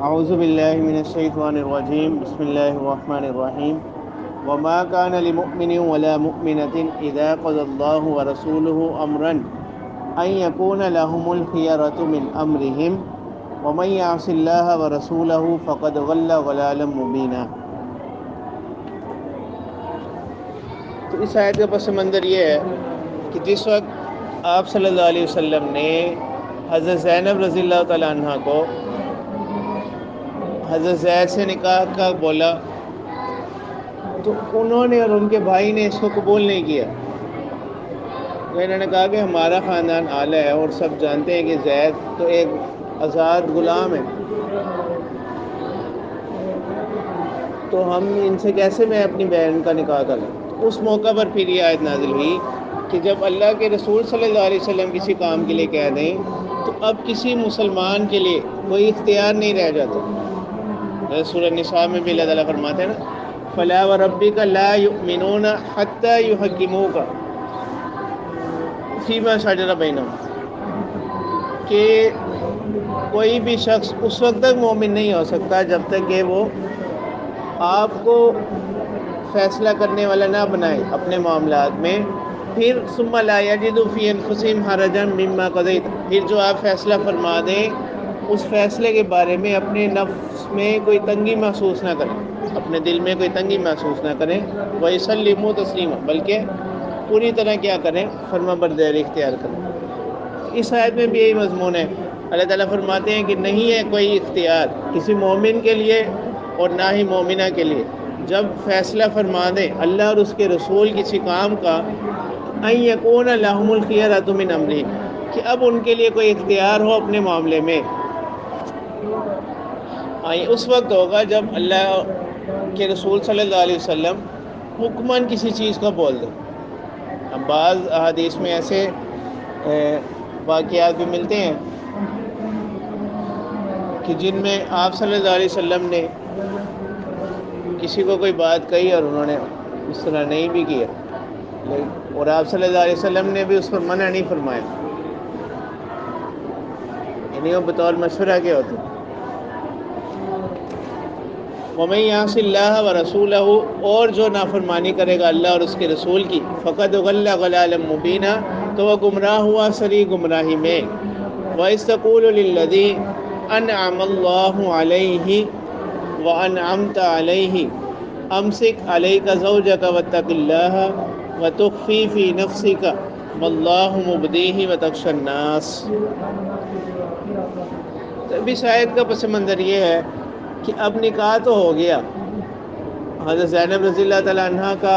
اعوذ باللہ من الشیطان الرجیم بسم اللہ الرحمن الرحیم وما كان لمؤمن ولا مؤمنة اذا قضى الله ورسوله امرا ان يكون لهم الخيرة من امرهم ومن يعص الله ورسوله فقد ضل ضلالا مبینا۔ تو اس آیت کا پس منظر یہ ہے کہ جس وقت آپ صلی اللہ علیہ وسلم نے حضرت زینب رضی اللہ تعالیٰ عنہ کو حضرت زید سے نکاح کا بولا تو انہوں نے اور ان کے بھائی نے اس کو قبول نہیں کیا۔ تو انہوں نے کہا کہ ہمارا خاندان اعلیٰ ہے اور سب جانتے ہیں کہ زید تو ایک آزاد غلام ہے، تو ہم ان سے کیسے میں اپنی بہن کا نکاح کروں۔ اس موقع پر پھر یہ آیت نازل ہوئی کہ جب اللہ کے رسول صلی اللہ علیہ وسلم کسی کام کے لیے کہہ دیں تو اب کسی مسلمان کے لیے کوئی اختیار نہیں رہ جاتا۔ سورہ نساء میں بھی اللہ تعالیٰ فرماتے ہیں نا فَلَا وَرَبِّكَ لَا يُؤْمِنُونَ حَتَّى يُحَكِّمُوكَ فِي مَا شَجَرَ بَيْنَهُمْ، کہ کوئی بھی شخص اس وقت تک مومن نہیں ہو سکتا جب تک کہ وہ آپ کو فیصلہ کرنے والا نہ بنائے اپنے معاملات میں، پھر ثم لا يجدوا في انفسهم حرجا مما قضيت، پھر جو آپ فیصلہ فرما دیں اس فیصلے کے بارے میں اپنے نفس میں کوئی تنگی محسوس نہ کریں، اپنے دل میں کوئی تنگی محسوس نہ کریں، وَيُسَلِّمُوا تَسْلِيمًا، بلکہ پوری طرح کیا کریں، فرما برداری اختیار کریں۔ اس آیت میں بھی یہی مضمون ہے۔ اللہ تعالیٰ فرماتے ہیں کہ نہیں ہے کوئی اختیار کسی مومن کے لیے اور نہ ہی مومنہ کے لیے جب فیصلہ فرما دیں اللہ اور اس کے رسول کسی کام کا ان یکون لہم الخیرۃ من امرہم، کہ اب ان کے لیے کوئی اختیار ہو اپنے معاملے میں۔ اس وقت ہوگا جب اللہ کے رسول صلی اللہ علیہ وسلم حکماً کسی چیز کا بول دیں۔ اب بعض احادیث میں ایسے واقعات بھی ملتے ہیں کہ جن میں آپ صلی اللہ علیہ وسلم نے کسی کو کوئی بات کہی اور انہوں نے اس طرح نہیں بھی کیا، اور آپ صلی اللہ علیہ وسلم نے بھی اس پر منع نہیں فرمایا، یعنی وہ بطور مشورہ کے ہوتے۔ وَمَن يَعْصِ اللَّهَ وَرَسُولَهُ، اور جو نافرمانی کرے گا اللہ اور اس کے رسول کی، فَقَدْ ضَلَّ ضَلَالًا مُبِينًا، تو وہ گمراہ ہوا صریح گمراہی میں۔ وَإِذْ تَقُولُ لِلَّذِي أَنْعَمَ اللَّهُ عَلَيْهِ وَأَنْعَمْتَ عَلَيْهِ أَمْسِكْ عَلَيْكَ زَوْجَكَ وَاتَّقِ اللَّهَ وَتُخْفِي فِي نَفْسِكَ وَاللَّهُ مُبْدِيهِ وَتَخْشَى النَّاسَ۔ تو اب اس آیت کا پس منظر یہ ہے کہ اب نکاح تو ہو گیا حضرت زینب رضی اللہ تعالیٰ عنہ کا،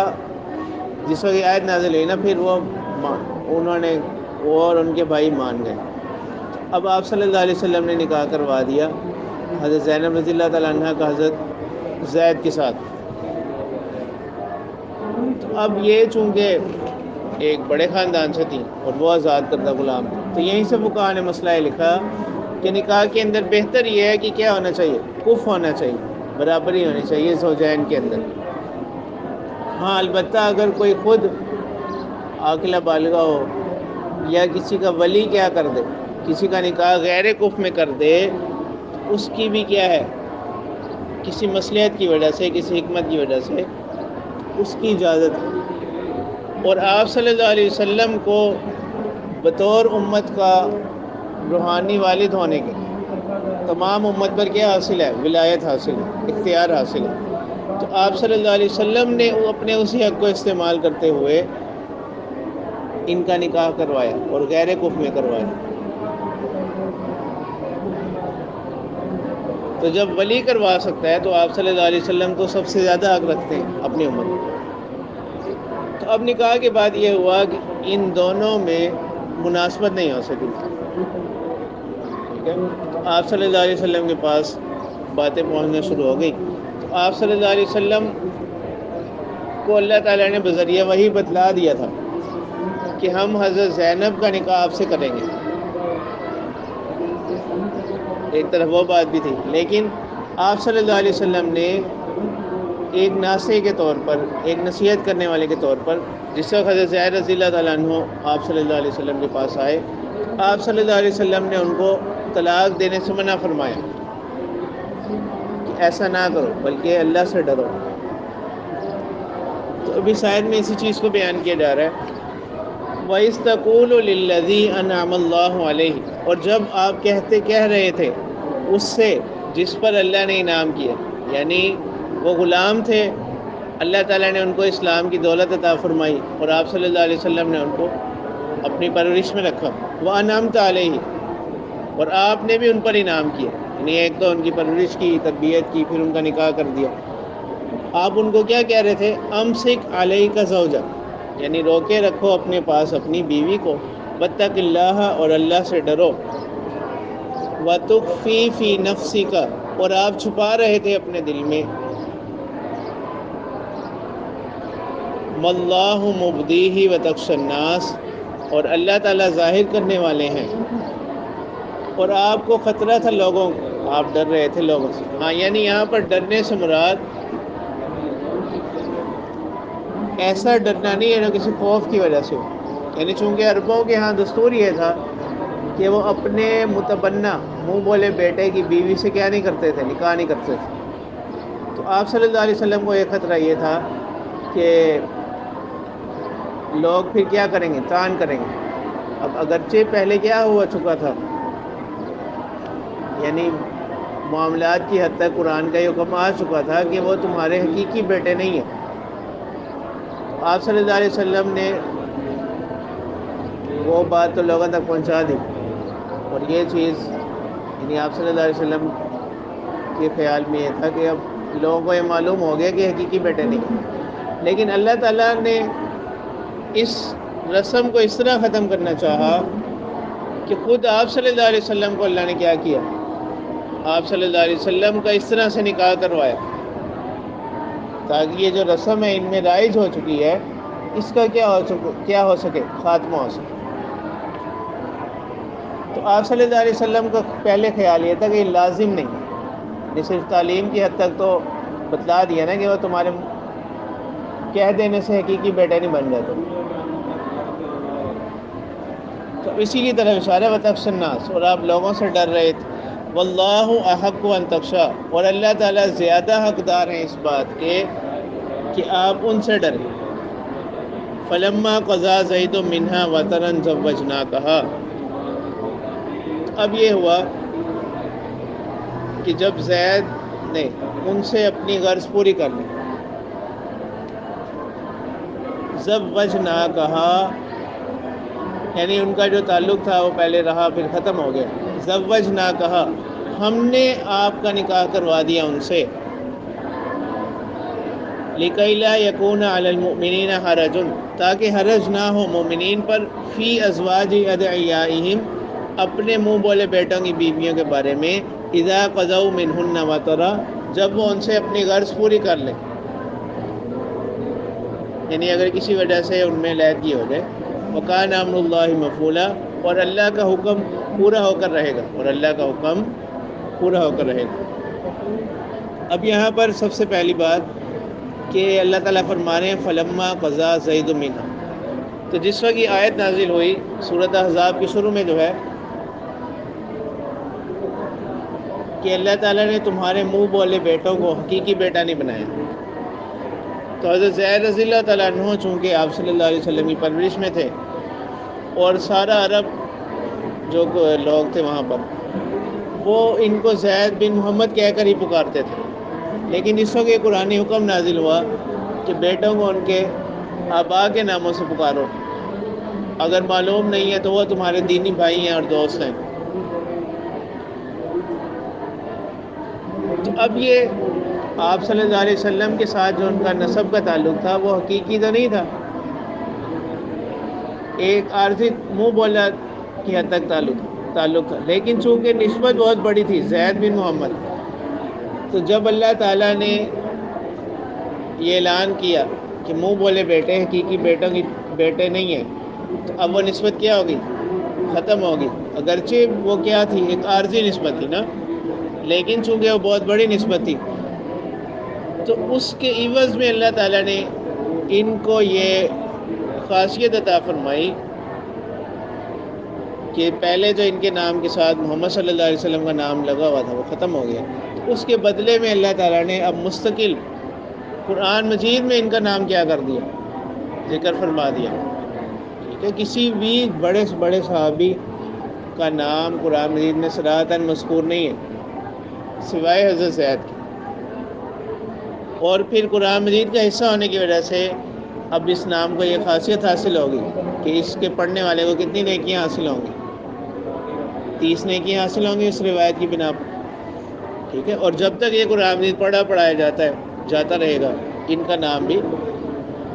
جس وقت آیت نازل ہوئی نا پھر انہوں نے وہ اور ان کے بھائی مان گئے۔ اب آپ صلی اللہ علیہ وسلم نے نکاح کروا دیا حضرت زینب رضی اللہ تعالیٰ عنہ کا حضرت زید کے ساتھ۔ تو اب یہ چونکہ ایک بڑے خاندان سے تھی اور وہ آزاد کردہ غلام تھی، تو یہیں سے فقہاء نے مسئلہ لکھا کہ نکاح کے اندر بہتر یہ ہے کہ کیا ہونا چاہیے، کف ہونا چاہیے، برابری ہونی چاہیے زوجین کے اندر۔ ہاں البتہ اگر کوئی خود عاقلہ بالغہ ہو یا کسی کا ولی کیا کر دے، کسی کا نکاح غیر کف میں کر دے، تو اس کی بھی کیا ہے، کسی مصلحت کی وجہ سے، کسی حکمت کی وجہ سے اس کی اجازت ہے۔ اور آپ صلی اللہ علیہ وسلم کو بطور امت کا روحانی والد ہونے کے تمام امت پر کیا حاصل ہے، ولایت حاصل ہے، اختیار حاصل ہے۔ تو آپ صلی اللہ علیہ وسلم نے اپنے اسی حق کو استعمال کرتے ہوئے ان کا نکاح کروایا اور غیر کف میں کروایا۔ تو جب ولی کروا سکتا ہے تو آپ صلی اللہ علیہ وسلم تو سب سے زیادہ حق رکھتے ہیں اپنی امت میں۔ تو اب نکاح کے بعد یہ ہوا کہ ان دونوں میں مناسبت نہیں ہو سکی، ٹھیک ہے؟ تو آپ صلی اللہ علیہ وسلم کے پاس باتیں پہنچنا شروع ہو گئی۔ تو آپ صلی اللہ علیہ وسلم کو اللہ تعالیٰ نے بذریعہ وحی بتلا دیا تھا کہ ہم حضرت زینب کا نکاح آپ سے کریں گے۔ ایک طرف وہ بات بھی تھی، لیکن آپ صلی اللہ علیہ وسلم نے ایک ناصح کے طور پر، ایک نصیحت کرنے والے کے طور پر، جس وقت حضرت زید رضی اللہ تعالیٰ عنہ آپ صلی اللہ علیہ وسلم کے پاس آئے، آپ صلی اللہ علیہ وسلم نے ان کو طلاق دینے سے منع فرمایا۔ کہ ایسا نہ کرو بلکہ اللہ سے ڈرو۔ تو ابھی شاید میں اسی چیز کو بیان کیا جا رہا ہے، وَإِذْ تَقُولُ لِلَّذِي أَنْعَمَ اللَّهُ عَلَيْهِ، اور جب آپ کہہ رہے تھے اس سے جس پر اللہ نے انعام کیا، یعنی وہ غلام تھے، اللہ تعالیٰ نے ان کو اسلام کی دولت عطا فرمائی اور آپ صلی اللہ علیہ وسلم نے ان کو اپنی پرورش میں رکھا، وَأَنْعَمْتَ عَلَيْهِ، اور آپ نے بھی ان پر انعام کیا، یعنی ایک تو ان کی پرورش کی، تربیت کی، پھر ان کا نکاح کر دیا۔ آپ ان کو کیا کہہ رہے تھے؟ امسک علیک زوجک، یعنی روکے رکھو اپنے پاس اپنی بیوی کو، واتق اللہ، اور اللہ سے ڈرو، وتخفی فی نفسک، اور آپ چھپا رہے تھے اپنے دل میں، واللہ مبدیہ وتخشی الناس، اور اللہ تعالیٰ ظاہر کرنے والے ہیں اور آپ کو خطرہ تھا لوگوں کو، آپ ڈر رہے تھے لوگوں سے۔ ہاں، یعنی یہاں پر ڈرنے سے مراد ایسا ڈرنا نہیں ہے جو کسی خوف کی وجہ سے ہو، یعنی چونکہ عربوں کے ہاں دستور یہ تھا کہ وہ اپنے متبنہ منہ بولے بیٹے کی بیوی سے کیا نہیں کرتے تھے؟ نکاح نہیں کرتے تھے۔ تو آپ صلی اللہ علیہ وسلم کو ایک خطرہ یہ تھا کہ لوگ پھر کیا کریں گے؟ طعن کریں گے۔ اب اگرچہ پہلے کیا ہوا چکا تھا، یعنی معاملات کی حد تک قرآن کا یہ حکم آ چکا تھا کہ وہ تمہارے حقیقی بیٹے نہیں ہیں۔ آپ صلی اللہ علیہ وسلم نے وہ بات تو لوگوں تک پہنچا دی، اور یہ چیز یعنی آپ صلی اللہ علیہ وسلم کے خیال میں یہ تھا کہ اب لوگوں کو یہ معلوم ہو گیا کہ حقیقی بیٹے نہیں، لیکن اللہ تعالیٰ نے اس رسم کو اس طرح ختم کرنا چاہا کہ خود آپ صلی اللہ علیہ وسلم کو اللہ نے کیا کیا؟ آپ صلی اللہ علیہ وسلم کا اس طرح سے نکاح کروایا تاکہ یہ جو رسم ہے ان میں رائج ہو چکی ہے، اس کا کیا ہو سکے؟ خاتمہ ہو سکے۔ تو آپ صلی اللہ علیہ وسلم کا پہلے خیال یہ تھا کہ یہ لازم نہیں، یہ صرف تعلیم کی حد تک تو بتلا دیا نا کہ وہ تمہارے کہہ دینے سے حقیقی بیٹے نہیں بن جاتے۔ تو اسی کی طرف اشارہ وتخشی الناس، اور آپ لوگوں سے ڈر رہے تھے، واللہ احق ان تخشی، اور اللہ تعالیٰ زیادہ حقدار ہیں اس بات کے کہ آپ ان سے ڈریں۔ فلما قضا زید منہا وطرا زوجناکہا، اب یہ ہوا کہ جب زید نے ان سے اپنی غرض پوری کر لی، زوجناکہا یعنی ان کا جو تعلق تھا وہ پہلے رہا پھر ختم ہو گیا، زوجناکہا ہم نے آپ کا نکاح کروا دیا ان سے، لِكَيْ لَا يَكُونَ عَلَى الْمُؤْمِنِينَ حَرَجٌ، تاکہ حرج نہ ہو مومنین پر، فی ازواج ادعیائہم اپنے منہ بولے بیٹوں کی بیویوں کے بارے میں، اذا قضوا منہن وطرا جب وہ ان سے اپنی غرض پوری کر لیں، یعنی اگر کسی وجہ سے ان میں علیحدگی ہو جائے، وکان امر اللہ مفعولا، اور اللہ کا حکم پورا ہو کر رہے گا، اور اللہ کا حکم پورا ہو کر رہے گا۔ اب یہاں پر سب سے پہلی بات کہ اللہ تعالیٰ فرما رہے ہیں فلما قضا زید منہا، تو جس وقت یہ آیت نازل ہوئی سورۃ احزاب کی شروع میں جو ہے کہ اللہ تعالیٰ نے تمہارے منہ بولے بیٹوں کو حقیقی بیٹا نہیں بنایا، تو حضرت زید رضی اللہ تعالیٰ عنہ چونکہ آپ صلی اللہ علیہ وسلم کی پرورش میں تھے، اور سارا عرب جو لوگ تھے وہاں پر وہ ان کو زید بن محمد کہہ کر ہی پکارتے تھے، لیکن اس وقت یہ قرآنی حکم نازل ہوا کہ بیٹوں کو ان کے آبا کے ناموں سے پکارو، اگر معلوم نہیں ہے تو وہ تمہارے دینی بھائی ہیں اور دوست ہیں۔ تو اب یہ آپ صلی اللہ علیہ وسلم کے ساتھ جو ان کا نسب کا تعلق تھا وہ حقیقی تو نہیں تھا، ایک عارضی منہ بولا کی حد تک تعلق تھا، لیکن چونکہ نسبت بہت بڑی تھی زید بن محمد، تو جب اللہ تعالیٰ نے یہ اعلان کیا کہ منہ بولے بیٹے حقیقی بیٹوں کی بیٹے نہیں ہیں، تو اب وہ نسبت کیا ہوگی؟ ختم ہوگی، اگرچہ وہ کیا تھی؟ ایک عارضی نسبت تھی نا، لیکن چونکہ وہ بہت بڑی نسبت تھی تو اس کے عوض میں اللہ تعالیٰ نے ان کو یہ خاصیت عطا فرمائی کہ پہلے جو ان کے نام کے ساتھ محمد صلی اللہ علیہ وسلم کا نام لگا ہوا تھا وہ ختم ہو گیا، اس کے بدلے میں اللہ تعالیٰ نے اب مستقل قرآن مجید میں ان کا نام کیا کر دیا، ذکر فرما دیا. ٹھیک ہے، کسی بھی بڑے سے بڑے صحابی کا نام قرآن مجید میں صراحتاً مذکور نہیں ہے سوائے حضرت زید کے. اور پھر قرآن مجید کا حصہ ہونے کی وجہ سے اب اس نام کو یہ خاصیت حاصل ہوگی کہ اس کے پڑھنے والے کو کتنی نیکیاں حاصل ہوں گی؟ 30 نیکیاں حاصل ہوں گی اس روایت کی بنا پر. ٹھیک ہے، اور جب تک یہ قرآن مجید پڑھایا جاتا رہے گا، ان کا نام بھی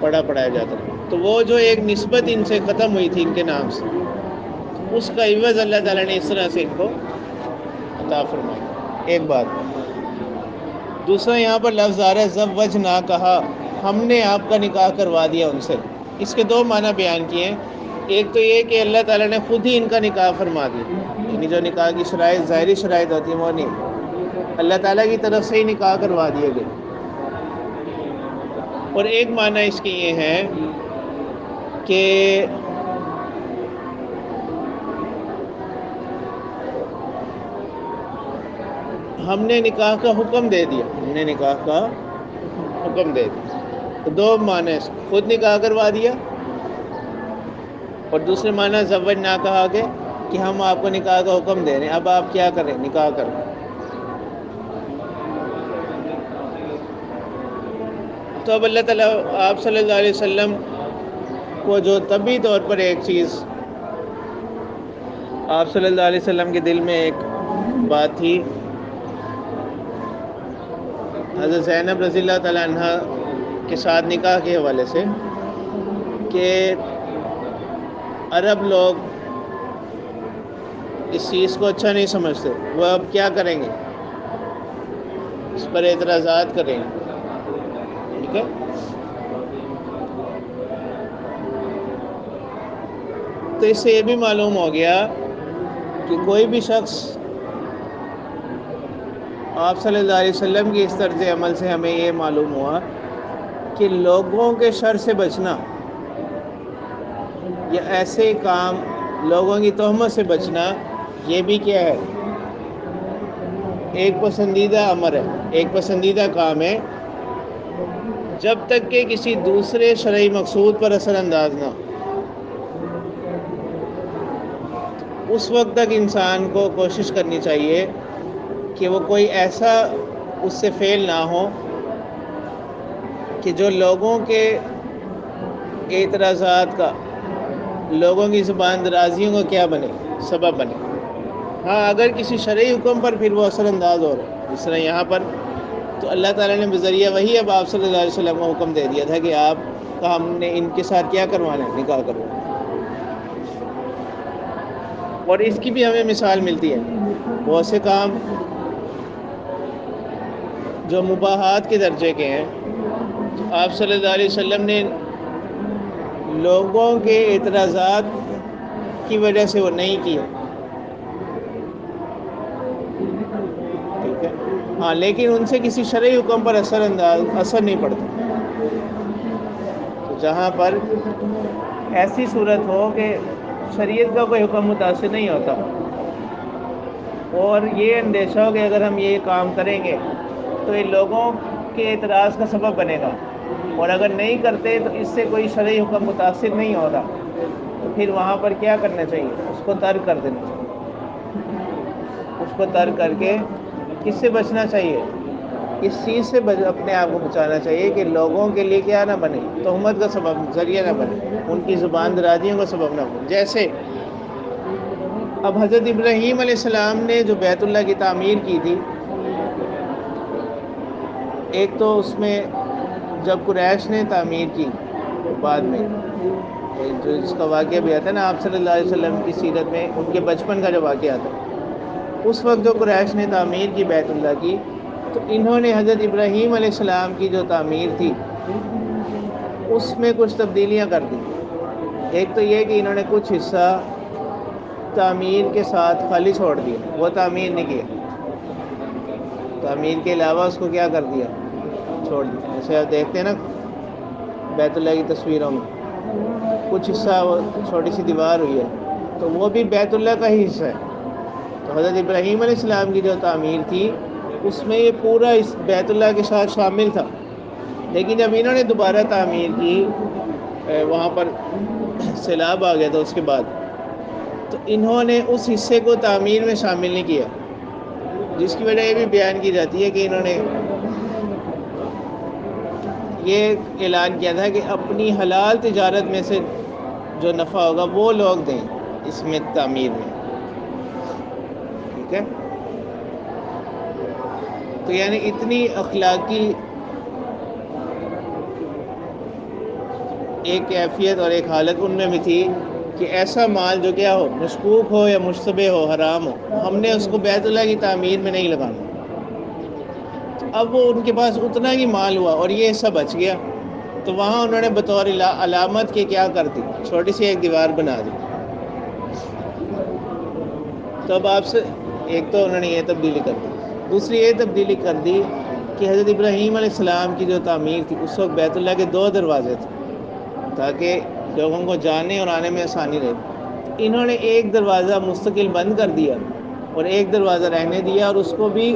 پڑھایا جاتا رہے گا. تو وہ جو ایک نسبت ان سے ختم ہوئی تھی ان کے نام سے، اس کا عوض اللہ تعالیٰ نے اس طرح سے ان کو عطا فرمایا. ایک بات. دوسرا یہاں پر لفظ آ رہا ہے زوج نہ کہا، ہم نے آپ کا نکاح کروا دیا ان سے. اس کے 2 معنی بیان کیے ہیں. ایک تو یہ کہ اللہ تعالیٰ نے خود ہی ان کا نکاح فرما دیا، یعنی جو نکاح کی شرائط ظاہری شرائط ہوتی ہیں وہ نہیں، اللہ تعالیٰ کی طرف سے ہی نکاح کروا دیے گئے. اور ایک معنی اس کی یہ ہے کہ ہم نے نکاح کا حکم دے دیا، تو 2 معنی، خود نکاح کروا دیا، اور دوسرے معنی زوج نہ کہا کہ ہم آپ کو نکاح کا حکم دے رہے ہیں، اب آپ کیا کریں، نکاح کریں. تو اب اللہ تعالیٰ آپ صلی اللہ علیہ وسلم کو جو طبعی طور پر ایک چیز آپ صلی اللہ علیہ وسلم کے دل میں ایک بات تھی حضرت زینب رضی اللہ تعالیٰ عنہ کے ساتھ نکاح کے حوالے سے، کہ عرب لوگ اس چیز کو اچھا نہیں سمجھتے، وہ اب کیا کریں گے، اس پر اعتراضات کریں گے. ٹھیک ہے، تو اس سے یہ بھی معلوم ہو گیا کہ کوئی بھی شخص آپ صلی اللہ علیہ وسلم کی اس طرز عمل سے ہمیں یہ معلوم ہوا کہ لوگوں کے شر سے بچنا یا ایسے کام، لوگوں کی تہمت سے بچنا، یہ بھی کیا ہے، ایک پسندیدہ امر ہے، ایک پسندیدہ کام ہے، جب تک کہ کسی دوسرے شرعی مقصود پر اثر انداز نہ ہو. اس وقت تک انسان کو کوشش کرنی چاہیے کہ وہ کوئی ایسا اس سے فعل نہ ہو کہ جو لوگوں کے اعتراضات کا، لوگوں کی زبان درازیوں کا کیا بنے، سبب بنے. ہاں، اگر کسی شرعی حکم پر پھر وہ اثر انداز ہو رہا ہے، جس طرح یہاں پر تو اللہ تعالیٰ نے بذریعہ وہی اب آپ صلی اللہ علیہ وسلم کو حکم دے دیا تھا کہ آپ کا ہم نے ان کے ساتھ کیا کروانا ہے، نکاح کروانا. اور اس کی بھی ہمیں مثال ملتی ہے، بہت سے کام جو مباحات کے درجے کے ہیں، آپ صلی اللہ علیہ وسلم نے لوگوں کے اعتراضات کی وجہ سے وہ نہیں کیے. ٹھیک ہے، ہاں، لیکن ان سے کسی شرعی حکم پر اثر نہیں پڑتا. تو جہاں پر ایسی صورت ہو کہ شریعت کا کوئی حکم متاثر نہیں ہوتا، اور یہ اندیشہ ہو کہ اگر ہم یہ کام کریں گے تو یہ لوگوں کے اعتراض کا سبب بنے گا، اور اگر نہیں کرتے تو اس سے کوئی شرعی حکم متاثر نہیں ہوگا، تو پھر وہاں پر کیا کرنا چاہیے، اس کو ترک کر دینا چاہیے. اس کو ترک کر کے کس سے بچنا چاہیے، اس چیز سے اپنے آپ کو بچانا چاہیے کہ لوگوں کے لیے کیا نہ بنے، تہمت کا سبب، ذریعہ نہ بنے، ان کی زبان درازیوں کا سبب نہ بنے. جیسے اب حضرت ابراہیم علیہ السلام نے جو بیت اللہ کی تعمیر کی تھی، ایک تو اس میں جب قریش نے تعمیر کی، بعد میں جو اس کا واقعہ بھی آتا ہے نا آپ صلی اللہ علیہ وسلم کی سیرت میں، ان کے بچپن کا جو واقعہ آتا ہے، اس وقت جو قریش نے تعمیر کی بیت اللہ کی، تو انہوں نے حضرت ابراہیم علیہ السلام کی جو تعمیر تھی اس میں کچھ تبدیلیاں کر دی. ایک تو یہ کہ انہوں نے کچھ حصہ تعمیر کے ساتھ خالی چھوڑ دیا، وہ تعمیر نہیں کیا، تعمیر کے علاوہ اس کو کیا کر دیا، چھوڑ دیا. جیسے آپ دیکھتے ہیں نا بیت اللہ کی تصویروں میں کچھ حصہ وہ چھوٹی سی دیوار ہوئی ہے، تو وہ بھی بیت اللہ کا ہی حصہ ہے. تو حضرت ابراہیم علیہ السلام کی جو تعمیر تھی اس میں یہ پورا اس بیت اللہ کے ساتھ شامل تھا، لیکن جب انہوں نے دوبارہ تعمیر کی، وہاں پر سیلاب آ گیا تھا اس کے بعد، تو انہوں نے اس حصے کو تعمیر میں شامل نہیں کیا، جس کی وجہ یہ بھی بیان کی جاتی ہے کہ انہوں نے یہ اعلان کیا تھا کہ اپنی حلال تجارت میں سے جو نفع ہوگا وہ لوگ دیں اس میں تعمیر میں، ٹھیک ہے؟ تو یعنی اتنی اخلاقی ایک کیفیت اور ایک حالت ان میں بھی تھی کہ ایسا مال جو کیا ہو، مشکوک ہو یا مشتبہ ہو، حرام ہو، ہم نے اس کو بیت اللہ کی تعمیر میں نہیں لگانا۔ اب وہ ان کے پاس اتنا ہی مال ہوا اور یہ حصہ بچ گیا، تو وہاں انہوں نے بطور علامت کے کیا کر دی، چھوٹی سی ایک دیوار بنا دی۔ تو اب آپ سے ایک تو انہوں نے یہ تبدیلی کر دی، دوسری یہ تبدیلی کر دی کہ حضرت ابراہیم علیہ السلام کی جو تعمیر تھی اس وقت بیت اللہ کے 2 دروازے تھے تاکہ لوگوں کو جانے اور آنے میں آسانی رہے۔ انہوں نے ایک دروازہ مستقل بند کر دیا اور ایک دروازہ رہنے دیا، اور اس کو بھی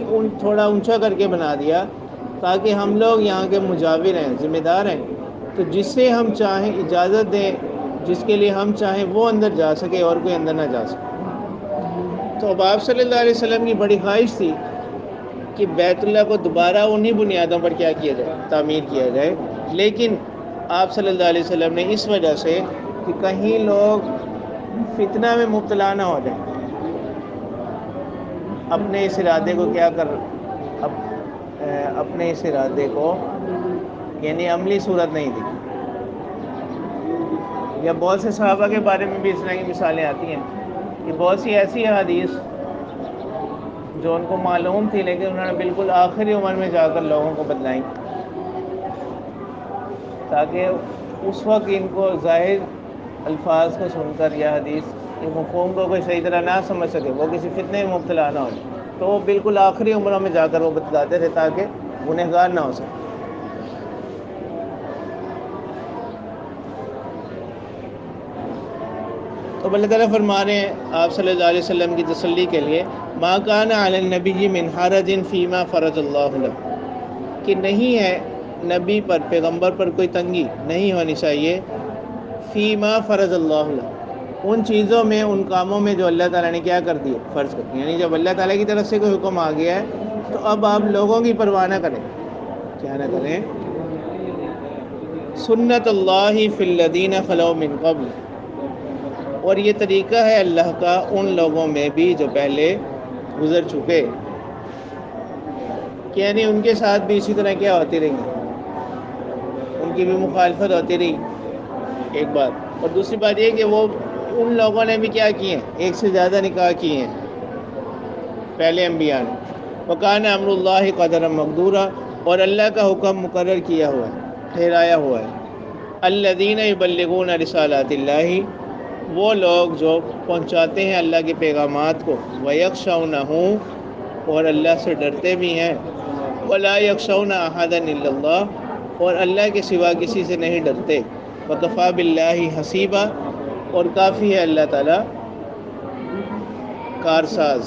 تھوڑا اونچا کر کے بنا دیا تاکہ ہم لوگ یہاں کے مجاور ہیں، ذمہ دار ہیں، تو جس سے ہم چاہیں اجازت دیں، جس کے لیے ہم چاہیں وہ اندر جا سکے اور کوئی اندر نہ جا سکے۔ تو اب آپ صلی اللہ علیہ وسلم کی بڑی خواہش تھی کہ بیت اللہ کو دوبارہ انہی بنیادوں پر کیا کیا جائے، تعمیر کیا جائے، لیکن آپ صلی اللہ علیہ وسلم نے اس وجہ سے کہ کہیں لوگ فتنہ میں مبتلا نہ ہو جائیں، اپنے اس ارادے کو کیا کر اپنے اس ارادے کو یعنی عملی صورت نہیں دی۔ یا بہت سے صحابہ کے بارے میں بھی اس طرح کی مثالیں آتی ہیں کہ بہت سی ایسی حدیث جو ان کو معلوم تھی لیکن انہوں نے بالکل آخری عمر میں جا کر لوگوں کو بتلائیں، تاکہ اس وقت ان کو ظاہر الفاظ کو سن کر یا حدیث کے مفہوم کو کوئی صحیح طرح نہ سمجھ سکے، وہ کسی فتنے میں مبتلا نہ ہو، تو وہ بالکل آخری عمروں میں جا کر وہ بتلاتے تھے تاکہ گنہگار نہ ہو سکے۔ تو اللہ تعالیٰ فرما رہے ہیں آپ صلی اللہ علیہ وسلم کی تسلی کے لیے، ما کان علی النبی من حرج فیما فرض اللہ له، کہ نہیں ہے نبی پر، پیغمبر پر کوئی تنگی نہیں ہونی چاہیے، فیما فرض اللہ له، ان چیزوں میں، ان کاموں میں جو اللہ تعالیٰ نے کیا کر دی، فرض کر دی۔ یعنی جب اللہ تعالیٰ کی طرف سے کوئی حکم آ گیا ہے تو اب آپ لوگوں کی پرواہ نہ کریں، کیا نہ کریں، سنت اللہ فی الذین خلو من قبل، اور یہ طریقہ ہے اللہ کا ان لوگوں میں بھی جو پہلے گزر چکے، کہ یعنی ان کے ساتھ بھی اسی طرح کیا ہوتی رہی، ان کی بھی مخالفت ہوتی رہی، ایک بات۔ اور دوسری بات یہ کہ وہ ان لوگوں نے بھی کیا کیے ہیں، ایک سے زیادہ نکاح کیے ہیں پہلے انبیاء نے، وکان امر اللہ قدرا مقدورا، اور اللہ کا حکم مقرر کیا ہوا ہے، ٹھہرایا ہوا ہے۔ الذین یبلغون رسالات اللہ، وہ لوگ جو پہنچاتے ہیں اللہ کے پیغامات کو، وَيَخْشَوْنَهُ، اور اللہ سے ڈرتے بھی ہیں، وَلَا يَخْشَوْنَ أَحَدًا إِلَّا اللَّهُ، اور اللہ کے سوا کسی سے نہیں ڈرتے، وَكَفَى بِاللَّهِ حَسِيبًا، اور کافی ہے اللہ تعالیٰ کارساز۔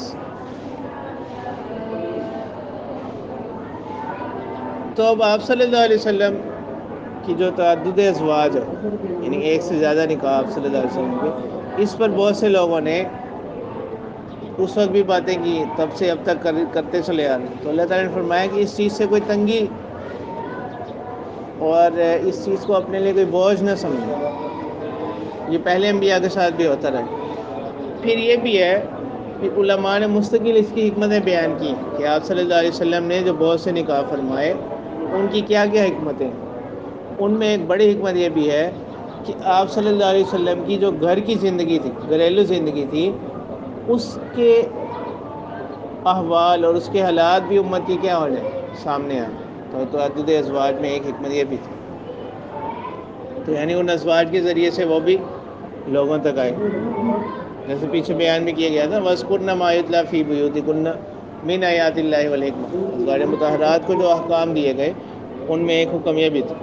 تو اب آپ صلی اللہ علیہ وسلم کی جو تعدد ازواج ہے، یعنی ایک سے زیادہ نکاح آپ صلی اللہ علیہ وسلم کے، اس پر بہت سے لوگوں نے اس وقت بھی باتیں کی، تب سے اب تک کرتے چلے آ رہے ہیں۔ تو اللہ تعالیٰ نے فرمایا کہ اس چیز سے کوئی تنگی اور اس چیز کو اپنے لیے کوئی بوجھ نہ سمجھیں، یہ پہلے انبیاء کے ساتھ بھی ہوتا رہا۔ پھر یہ بھی ہے کہ علماء نے مستقل اس کی حکمتیں بیان کی کہ آپ صلی اللہ علیہ وسلم نے جو بہت سے نکاح فرمائے ان کی کیا کیا حکمتیں، ان میں ایک بڑی حکمت یہ بھی ہے کہ آپ صلی اللہ علیہ وسلم کی جو گھر کی زندگی تھی، گھریلو زندگی تھی، اس کے احوال اور اس کے حالات بھی امت کی کیا ہو جائیں، سامنے آئیں۔ تو تعدد ازواج میں ایک حکمت یہ بھی تھی، تو یعنی ان ازواج کے ذریعے سے وہ بھی لوگوں تک آئے، جیسے پیچھے بیان بھی کیا گیا تھا، وَاذْكُرْنَ مَا يُتْلَىٰ فِي بُيُوتِكُنَّ مِنْ آیَاتِ اللَّهِ وَالْحِکْمَةِ، ازواج مطہرات کو جو احکام دیے گئے ان میں ایک حکم یہ بھی تھا۔